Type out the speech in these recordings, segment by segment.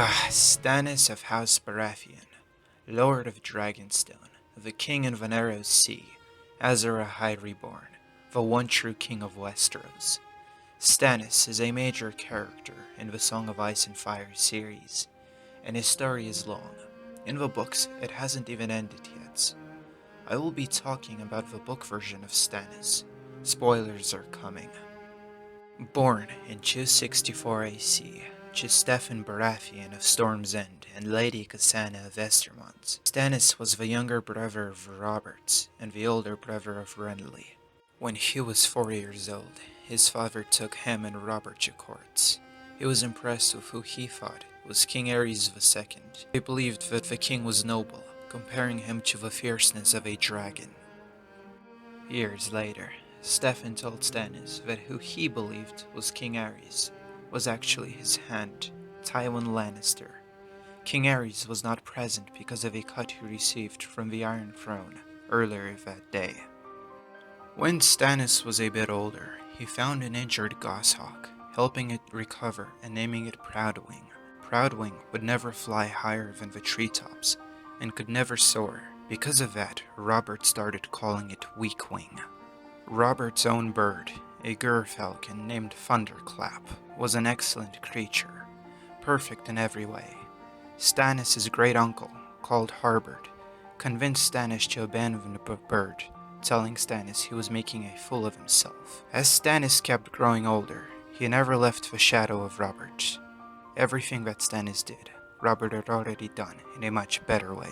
Stannis of House Baratheon, Lord of Dragonstone, the King in Benharrats Sea, Azor Ahai Reborn, the one true King of Westeros. Stannis is a major character in the Song of Ice and Fire series, and his story is long. In the books, it hasn't even ended yet. I will be talking about the book version of Stannis. Spoilers are coming. Born in 264 AC, to Stephen Baratheon of Storm's End and Lady Cassana of Estermont, Stannis was the younger brother of Robert and the older brother of Renly. When he was 4 years old, his father took him and Robert to court. He was impressed with who he thought was King Aerys II. He believed that the king was noble, comparing him to the fierceness of a dragon. Years later, Stephen told Stannis that who he believed was King Aerys was actually his hand, Tywin Lannister. King Aerys was not present because of a cut he received from the Iron Throne earlier that day. When Stannis was a bit older, he found an injured goshawk, helping it recover and naming it Proudwing. Proudwing would never fly higher than the treetops and could never soar. Because of that, Robert started calling it Weakwing. Robert's own bird, a gerfalcon named Thunderclap, was an excellent creature, perfect in every way. Stannis' great-uncle, called Harbert, convinced Stannis to abandon the bird, telling Stannis he was making a fool of himself. As Stannis kept growing older, he never left the shadow of Robert. Everything that Stannis did, Robert had already done in a much better way.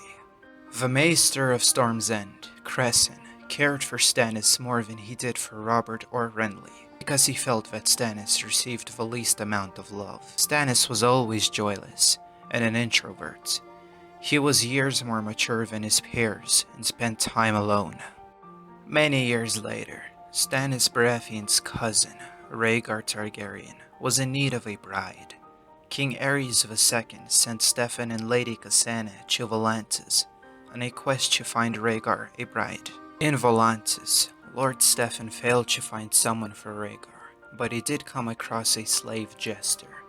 The Maester of Storm's End, Cresson, cared for Stannis more than he did for Robert or Renly, because he felt that Stannis received the least amount of love. Stannis was always joyless and an introvert. He was years more mature than his peers and spent time alone. Many years later, Stannis Baratheon's cousin, Rhaegar Targaryen, was in need of a bride. King Aerys II sent Stephen and Lady Cassana to Volantis on a quest to find Rhaegar a bride. In Volantis, Lord Stephen failed to find someone for Rhaegar, but he did come across a slave jester.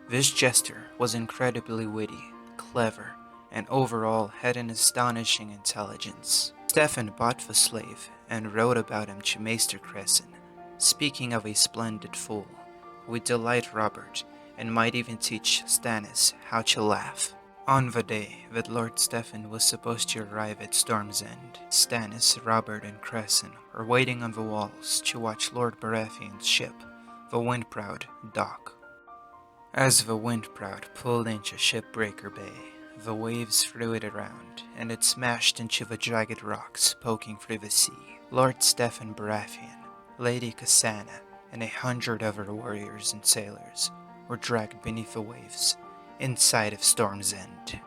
This jester was incredibly witty, clever, and overall had an astonishing intelligence. Stephen bought the slave and wrote about him to Maester Cresson, speaking of a splendid fool who would delight Robert and might even teach Stannis how to laugh. On the day that Lord Stephen was supposed to arrive at Storm's End, Stannis, Robert, and Cresson were waiting on the walls to watch Lord Baratheon's ship, the Windproud, dock. As the Windproud pulled into Shipbreaker Bay, the waves threw it around, and it smashed into the jagged rocks poking through the sea. Lord Stephen Baratheon, Lady Cassana, and 100 other warriors and sailors were dragged beneath the waves, inside of Storm's End.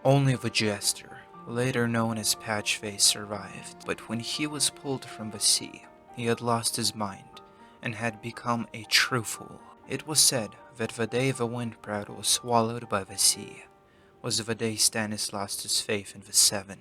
Only the jester, later known as Patchface, survived, but when he was pulled from the sea, he had lost his mind and had become a true fool. It was said that the day the Windproud was swallowed by the sea was the day Stannis lost his faith in the Seven.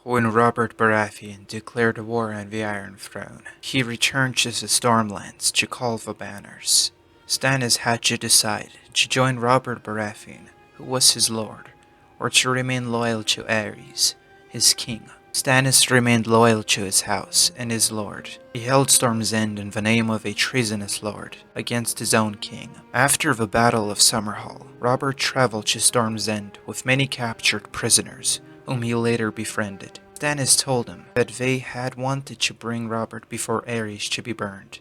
When Robert Baratheon declared war on the Iron Throne, he returned to the Stormlands to call the banners. Stannis had to decide to join Robert Baratheon, who was his lord, or to remain loyal to Aerys, his king. Stannis remained loyal to his house and his lord. He held Storm's End in the name of a treasonous lord against his own king. After the Battle of Summerhall, Robert traveled to Storm's End with many captured prisoners, whom he later befriended. Stannis told him that they had wanted to bring Robert before Aerys to be burned,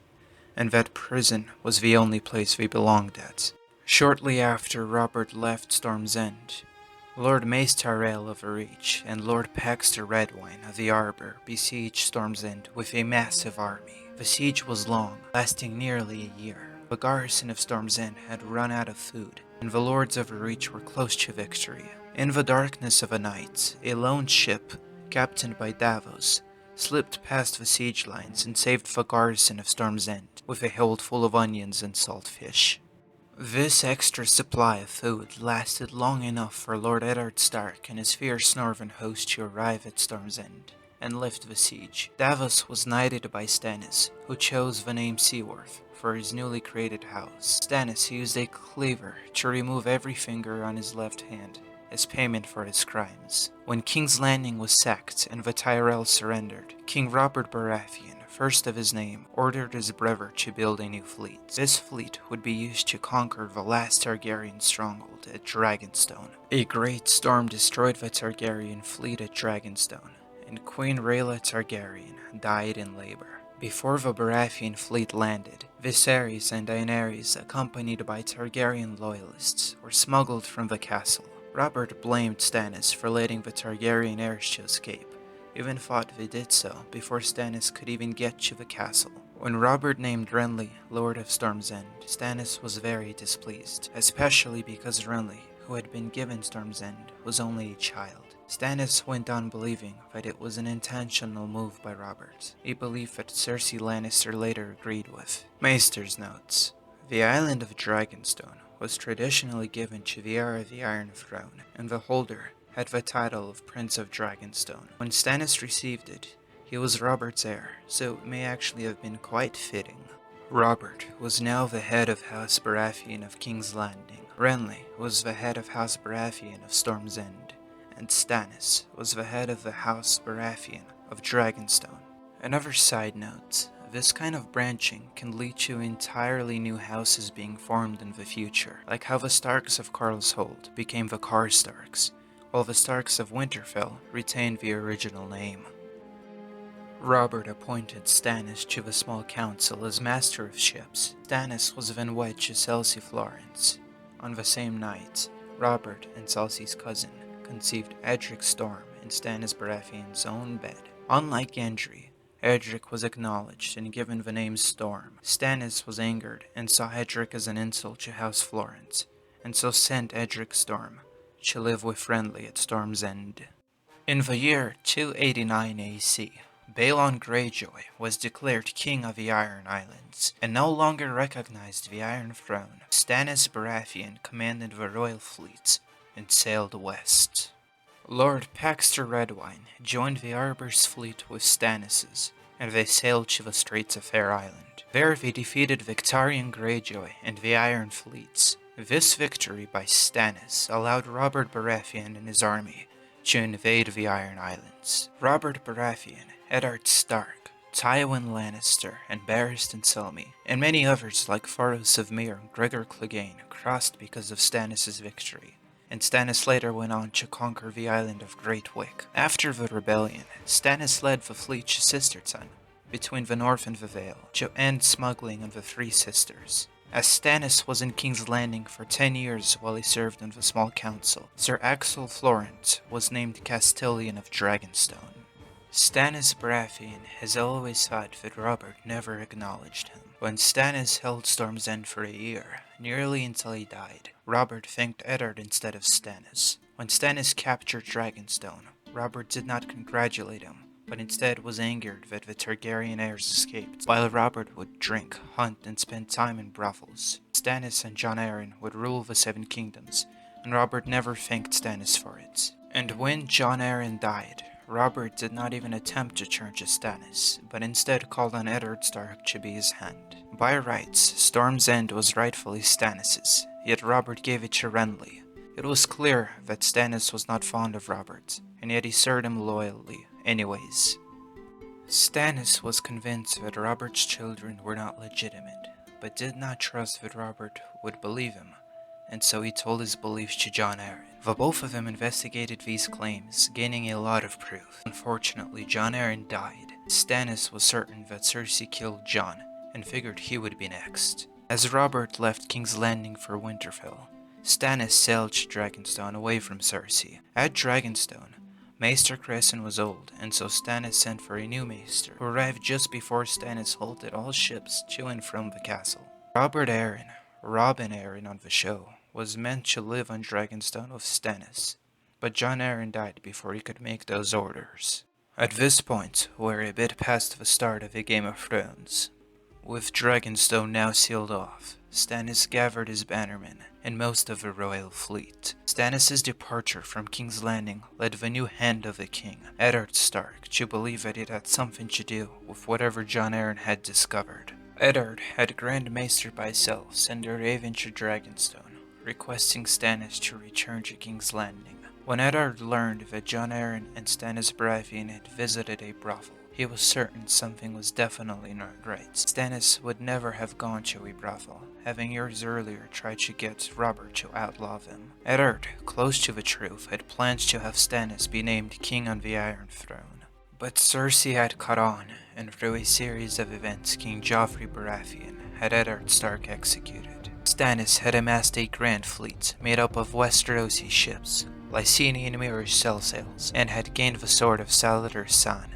and that prison was the only place they belonged at. Shortly after Robert left Storm's End, Lord Maester Atale of the Reach and Lord Paxter Redwine of the Arbor besieged Storm's End with a massive army. The siege was long, lasting nearly a year. The garrison of Storm's End had run out of food, and the Lords of the Reach were close to victory. In the darkness of a night, a lone ship, captained by Davos, slipped past the siege lines and saved the garrison of Storm's End with a hold full of onions and salt fish. This extra supply of food lasted long enough for Lord Eddard Stark and his fierce northern host to arrive at Storm's End and lift the siege. Davos was knighted by Stannis, who chose the name Seaworth for his newly created house. Stannis used a cleaver to remove every finger on his left hand as payment for his crimes. When King's Landing was sacked and Tyrell surrendered, King Robert Baratheon, first of his name, ordered his brother to build a new fleet. This fleet would be used to conquer the last Targaryen stronghold at Dragonstone. A great storm destroyed the Targaryen fleet at Dragonstone, and Queen Rhaella Targaryen died in labor. Before the Baratheon fleet landed, Viserys and Daenerys, accompanied by Targaryen loyalists, were smuggled from the castle. Robert blamed Stannis for letting the Targaryen heirs to escape, even thought they did so before Stannis could even get to the castle. When Robert named Renly Lord of Storm's End, Stannis was very displeased, especially because Renly, who had been given Storm's End, was only a child. Stannis went on believing that it was an intentional move by Robert, a belief that Cersei Lannister later agreed with. Maester's notes. The island of Dragonstone was traditionally given to the heir of the Iron Throne, and the holder had the title of Prince of Dragonstone. When Stannis received it, he was Robert's heir, so it may actually have been quite fitting. Robert was now the head of House Baratheon of King's Landing. Renly was the head of House Baratheon of Storm's End, and Stannis was the head of the House Baratheon of Dragonstone. Another side note, this kind of branching can lead to entirely new houses being formed in the future, like how the Starks of Karlshold became the Karstarks, while the Starks of Winterfell retained the original name. Robert appointed Stannis to the small council as Master of Ships. Stannis was then wed to Cersei Florence. On the same night, Robert and Cersei's cousin conceived Edric Storm in Stannis Baratheon's own bed. Unlike Gendry, Edric was acknowledged and given the name Storm. Stannis was angered and saw Edric as an insult to House Florence, and so sent Edric Storm to live with Renly at Storm's End. In the year 289 AC, Balon Greyjoy was declared King of the Iron Islands, and no longer recognized the Iron Throne. Stannis Baratheon commanded the royal fleet and sailed west. Lord Paxter Redwine joined the Arbor's fleet with Stannis's, and they sailed to the Straits of Fair Island. There they defeated Victarion Greyjoy and the Iron Fleets. This victory by Stannis allowed Robert Baratheon and his army to invade the Iron Islands. Robert Baratheon, Eddard Stark, Tywin Lannister, and Barristan Selmy, and many others like Pharos of Myr and Gregor Clegane crossed because of Stannis' victory, and Stannis later went on to conquer the island of Great Wick. After the rebellion, Stannis led the fleet to Sisterton, between the North and the Vale, to end smuggling of the Three Sisters. As Stannis was in King's Landing for 10 years while he served on the small council, Sir Axel Florent was named Castellan of Dragonstone. Stannis Baratheon has always thought that Robert never acknowledged him. When Stannis held Storm's End for a year, nearly until he died, Robert thanked Eddard instead of Stannis. When Stannis captured Dragonstone, Robert did not congratulate him, but instead was angered that the Targaryen heirs escaped. While Robert would drink, hunt, and spend time in brothels, Stannis and Jon Arryn would rule the Seven Kingdoms, and Robert never thanked Stannis for it. And when Jon Arryn died, Robert did not even attempt to turn to Stannis, but instead called on Eddard Stark to be his hand. By rights, Storm's End was rightfully Stannis's, yet Robert gave it to Renly. It was clear that Stannis was not fond of Robert, and yet he served him loyally anyways. Stannis was convinced that Robert's children were not legitimate, but did not trust that Robert would believe him, and so he told his beliefs to Jon Arryn. The both of them investigated these claims, gaining a lot of proof. Unfortunately, Jon Arryn died. Stannis was certain that Cersei killed Jon, and figured he would be next. As Robert left King's Landing for Winterfell, Stannis sailed to Dragonstone away from Cersei. At Dragonstone, Maester Crescent was old, and so Stannis sent for a new Maester, who arrived just before Stannis halted all ships to and from the castle. Robert Arryn, Robin Arryn on the show, was meant to live on Dragonstone with Stannis, but Jon Arryn died before he could make those orders. At this point, we're a bit past the start of a Game of Thrones. With Dragonstone now sealed off, Stannis gathered his bannermen and most of the royal fleet. Stannis' departure from King's Landing led the new Hand of the King, Eddard Stark, to believe that it had something to do with whatever Jon Arryn had discovered. Eddard had Grand Maester Pycelle send a raven to Dragonstone, requesting Stannis to return to King's Landing. When Eddard learned that Jon Arryn and Stannis Baratheon had visited a brothel, he was certain something was definitely not right. Stannis would never have gone to a brothel, having years earlier tried to get Robert to outlaw them. Eddard, close to the truth, had planned to have Stannis be named king on the Iron Throne. But Cersei had caught on, and through a series of events, King Joffrey Baratheon had Eddard Stark executed. Stannis had amassed a grand fleet made up of Westerosi ships, Lysenian mirror shell sails, and had gained the sword of Salladhor Saan,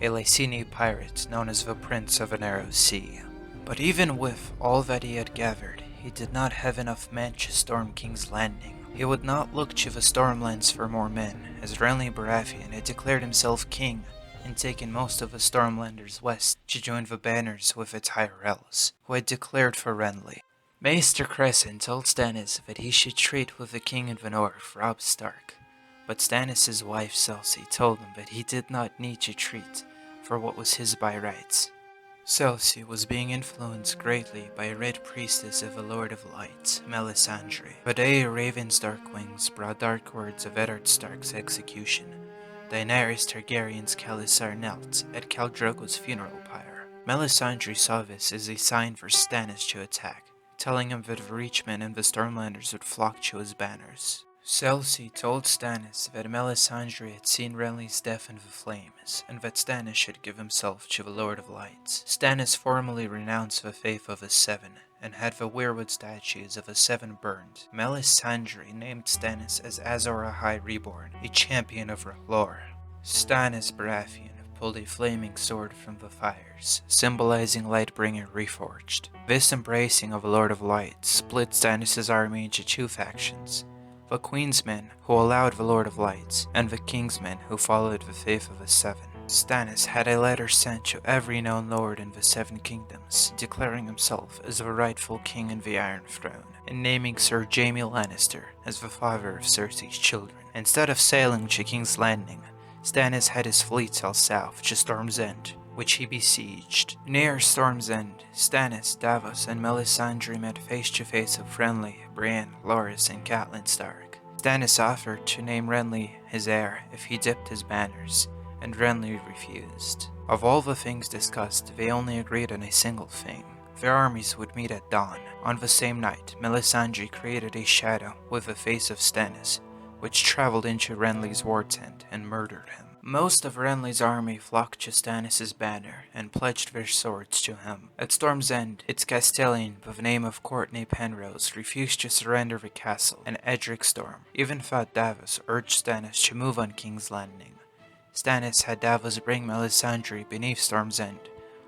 a Lyseni pirate known as the Prince of a Narrow Sea. But even with all that he had gathered, he did not have enough men to storm King's Landing. He would not look to the Stormlands for more men, as Renly Baratheon had declared himself king and taken most of the Stormlanders west to join the banners with the Tyrells, who had declared for Renly. Maester Crescent told Stannis that he should treat with the king in the north, Robb Stark, but Stannis' wife Cersei told him that he did not need to treat for what was his by rights. Cersei was being influenced greatly by a Red Priestess of the Lord of Light, Melisandre. The day Raven's dark wings brought dark words of Eddard Stark's execution, Daenerys Targaryen's Khalasar knelt at Khal Drogo's funeral pyre. Melisandre saw this as a sign for Stannis to attack, telling him that the Reachmen and the Stormlanders would flock to his banners. Cersei told Stannis that Melisandre had seen Renly's death in the flames, and that Stannis should give himself to the Lord of Lights. Stannis formally renounced the faith of the Seven, and had the weirwood statues of the Seven burned. Melisandre named Stannis as Azor Ahai Reborn, a champion of R'hllor. Stannis Baratheon pulled a flaming sword from the fires, symbolizing Lightbringer reforged. This embracing of the Lord of Light split Stannis' army into two factions: the Queen's men, who allowed the Lord of Lights, and the King's men, who followed the faith of the Seven. Stannis had a letter sent to every known lord in the Seven Kingdoms, declaring himself as the rightful king in the Iron Throne, and naming Sir Jaime Lannister as the father of Cersei's children. Instead of sailing to King's Landing, Stannis had his fleet sail south to Storm's End, which he besieged. Near Storm's End, Stannis, Davos, and Melisandre met face-to-face with Renly, Brienne, Loras, and Catelyn Stark. Stannis offered to name Renly his heir if he dipped his banners, and Renly refused. Of all the things discussed, they only agreed on a single thing: their armies would meet at dawn. On the same night, Melisandre created a shadow with the face of Stannis, which traveled into Renly's war tent and murdered him. Most of Renly's army flocked to Stannis' banner and pledged their swords to him. At Storm's End, its castellan by the name of Courtney Penrose refused to surrender the castle, and Edric Storm even thought Davos urged Stannis to move on King's Landing. Stannis had Davos bring Melisandre beneath Storm's End,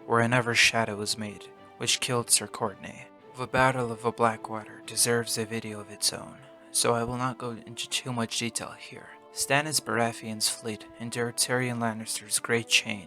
where another shadow was made, which killed Sir Courtney. The Battle of the Blackwater deserves a video of its own, so I will not go into too much detail here. Stannis Baratheon's fleet endured Tyrion Lannister's Great Chain,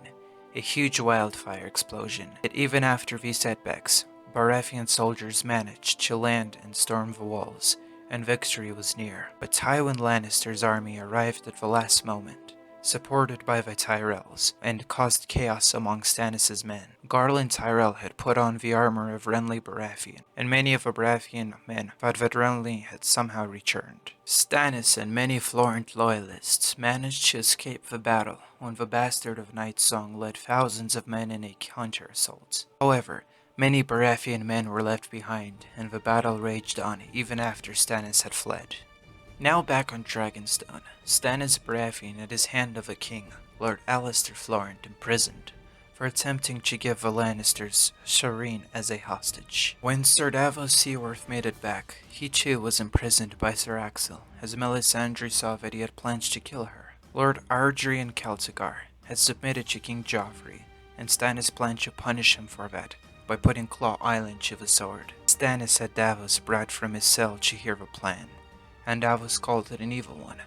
a huge wildfire explosion. Yet even after these setbacks, Baratheon soldiers managed to land and storm the walls, and victory was near. But Tywin Lannister's army arrived at the last moment, supported by the Tyrells, and caused chaos among Stannis' men. Garland Tyrell had put on the armor of Renly Baratheon, and many of the Baratheon men thought that Renly had somehow returned. Stannis and many Florent loyalists managed to escape the battle when the Bastard of Night Song led thousands of men in a counter-assault. However, many Baratheon men were left behind, and the battle raged on even after Stannis had fled. Now back on Dragonstone, Stannis Baratheon had his hand of a king, Lord Alliser Florent, imprisoned for attempting to give the Lannisters Shireen as a hostage. When Sir Davos Seaworth made it back, he too was imprisoned by Sir Axel, as Melisandre saw that he had plans to kill her. Lord Ardrian Celtigar had submitted to King Joffrey, and Stannis planned to punish him for that by putting Claw Island to the sword. Stannis had Davos brought from his cell to hear the plan, and Davos called it an evil one,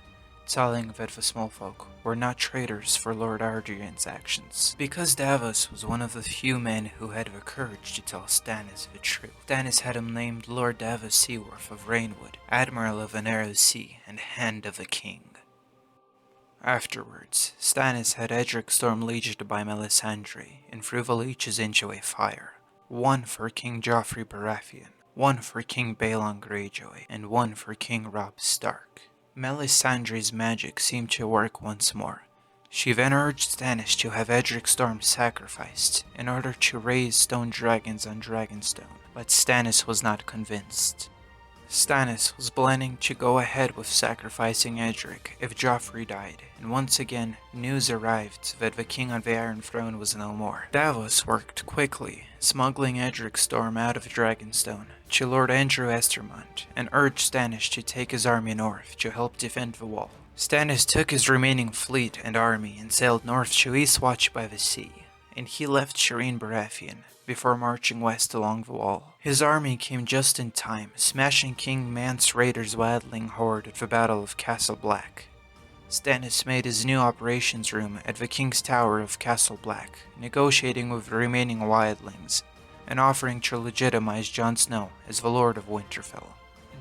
telling that the small folk were not traitors for Lord Ardrian's actions. Because Davos was one of the few men who had the courage to tell Stannis the truth, Stannis had him named Lord Davos Seaworth of Rainwood, Admiral of the Narrow Sea, and Hand of the King. Afterwards, Stannis had Edric Storm leeched by Melisandre, and threw the leeches into a fire. one for King Joffrey Baratheon, one for King Balon Greyjoy, and one for King Robb Stark. Melisandre's magic seemed to work once more. She then urged Stannis to have Edric Storm sacrificed in order to raise stone dragons on Dragonstone, but Stannis was not convinced. Stannis was planning to go ahead with sacrificing Edric if Joffrey died, and once again, news arrived that the King on the Iron Throne was no more. Davos worked quickly, smuggling Edric Storm out of Dragonstone to Lord Andrew Estermont, and urged Stannis to take his army north to help defend the wall. Stannis took his remaining fleet and army and sailed north to Eastwatch by the sea, and he left Shireen Baratheon before marching west along the wall. His army came just in time, smashing King Mance Rayder's wildling horde at the Battle of Castle Black. Stannis made his new operations room at the King's Tower of Castle Black, negotiating with the remaining wildlings, and offering to legitimize Jon Snow as the Lord of Winterfell.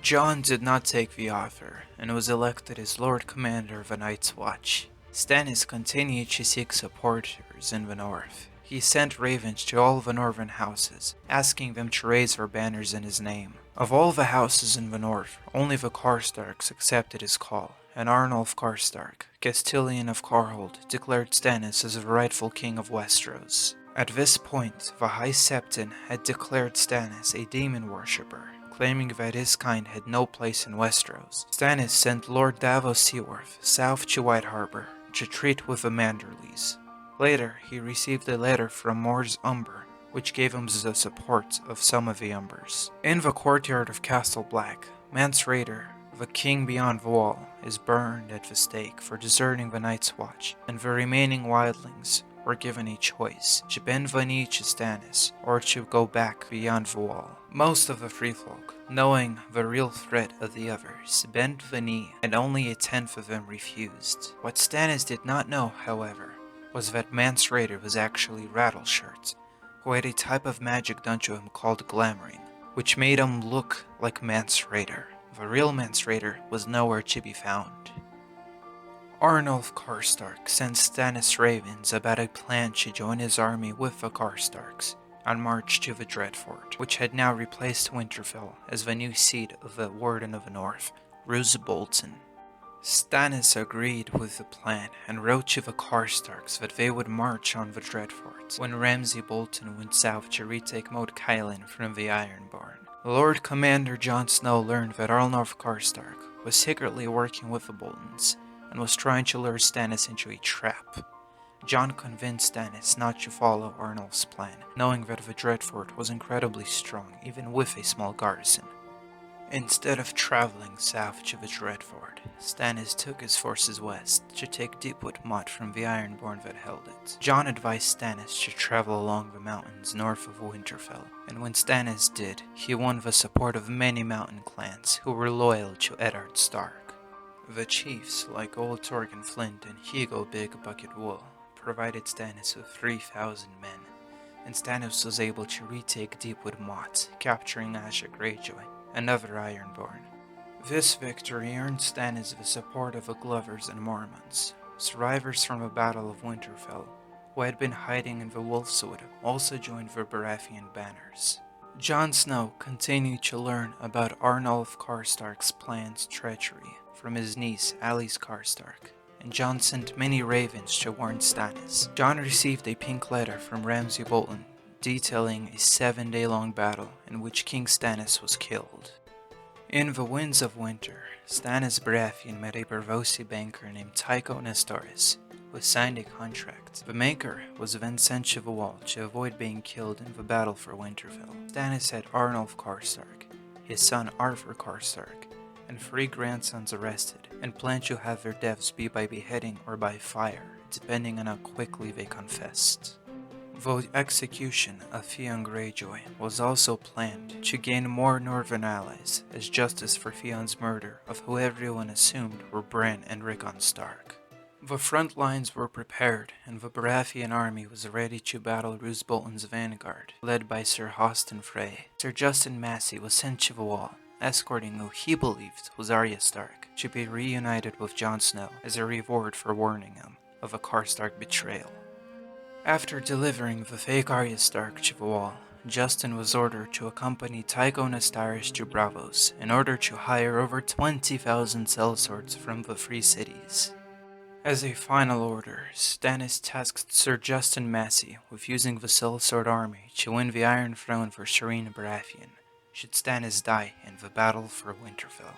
Jon did not take the offer, and was elected as Lord Commander of the Night's Watch. Stannis continued to seek supporters in the north. He sent ravens to all the northern houses, asking them to raise their banners in his name. Of all the houses in the north, only the Karstarks accepted his call, and Arnulf Karstark, Castellan of Carhold, declared Stannis as the rightful king of Westeros. At this point, the High Septon had declared Stannis a demon worshipper, claiming that his kind had no place in Westeros. Stannis sent Lord Davos Seaworth south to White Harbor to treat with the Manderleys. Later, he received a letter from Mors Umber, which gave him the support of some of the Umbers. In the courtyard of Castle Black, Mance Rayder, the king beyond the wall, is burned at the stake for deserting the Night's Watch, and the remaining wildlings were given a choice, to bend the knee to Stannis, or to go back beyond the wall. Most of the free folk, knowing the real threat of the others, bent the knee, and only a tenth of them refused. What Stannis did not know, however, was that Mance Rayder was actually Rattleshirt, who had a type of magic done to him called glamoring, which made him look like Mance Rayder. The real Mance Rayder was nowhere to be found. Arnulf Karstark sent Stannis ravens about a plan to join his army with the Karstarks on march to the Dreadfort, which had now replaced Winterfell as the new seat of the Warden of the North, Roose Bolton. Stannis agreed with the plan and wrote to the Karstarks that they would march on the Dreadfort when Ramsay Bolton went south to retake Moat Cailin from the Ironborn. Lord Commander Jon Snow learned that Arnulf Karstark was secretly working with the Boltons and was trying to lure Stannis into a trap. Jon convinced Stannis not to follow Arnulf's plan, knowing that the Dreadfort was incredibly strong even with a small garrison. Instead of traveling south to the Dreadfort, Stannis took his forces west to take Deepwood Motte from the Ironborn that held it. Jon advised Stannis to travel along the mountains north of Winterfell, and when Stannis did, he won the support of many mountain clans who were loyal to Eddard Stark. The chiefs, like Old Torgon Flint and Hugo Big Bucket Wool, provided Stannis with 3,000 men, and Stannis was able to retake Deepwood Motte, capturing Asha Greyjoy, another Ironborn. This victory earned Stannis the support of the Glovers and Mormonts, survivors from the Battle of Winterfell, who had been hiding in the Wolfswood, also joined the Baratheon banners. Jon Snow continued to learn about Arnulf Karstark's planned treachery from his niece Alyce Karstark, and Jon sent many ravens to warn Stannis. Jon received a pink letter from Ramsay Bolton detailing a 7-day-long battle in which King Stannis was killed. In the Winds of Winter, Stannis Baratheon met a Braavosi banker named Tycho Nestoris, who signed a contract. The banker was then sent to the wall to avoid being killed in the battle for Winterfell. Stannis had Arnulf Karstark, his son Arthur Karstark, and 3 grandsons arrested, and planned to have their deaths be by beheading or by fire, depending on how quickly they confessed. The execution of Theon Greyjoy was also planned to gain more northern allies as justice for Theon's murder of who everyone assumed were Bran and Rickon Stark. The front lines were prepared, and the Baratheon army was ready to battle Roose Bolton's vanguard, led by Sir Hoston Frey. Sir Justin Massey was sent to the wall, escorting who he believed was Arya Stark, to be reunited with Jon Snow as a reward for warning him of a Karstark betrayal. After delivering the fake Arya Stark to the wall, Justin was ordered to accompany Tycho Nestaris to Bravos in order to hire over 20,000 sellswords from the Free Cities. As a final order, Stannis tasked Sir Justin Massey with using the sellsword army to win the Iron Throne for Serene Baratheon, should Stannis die in the battle for Winterfell.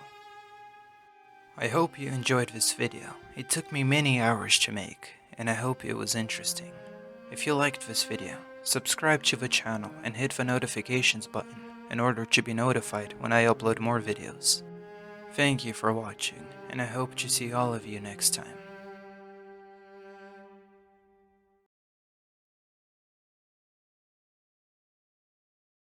I hope you enjoyed this video. It took me many hours to make, and I hope it was interesting. If you liked this video, subscribe to the channel and hit the notifications button in order to be notified when I upload more videos. Thank you for watching, and I hope to see all of you next time.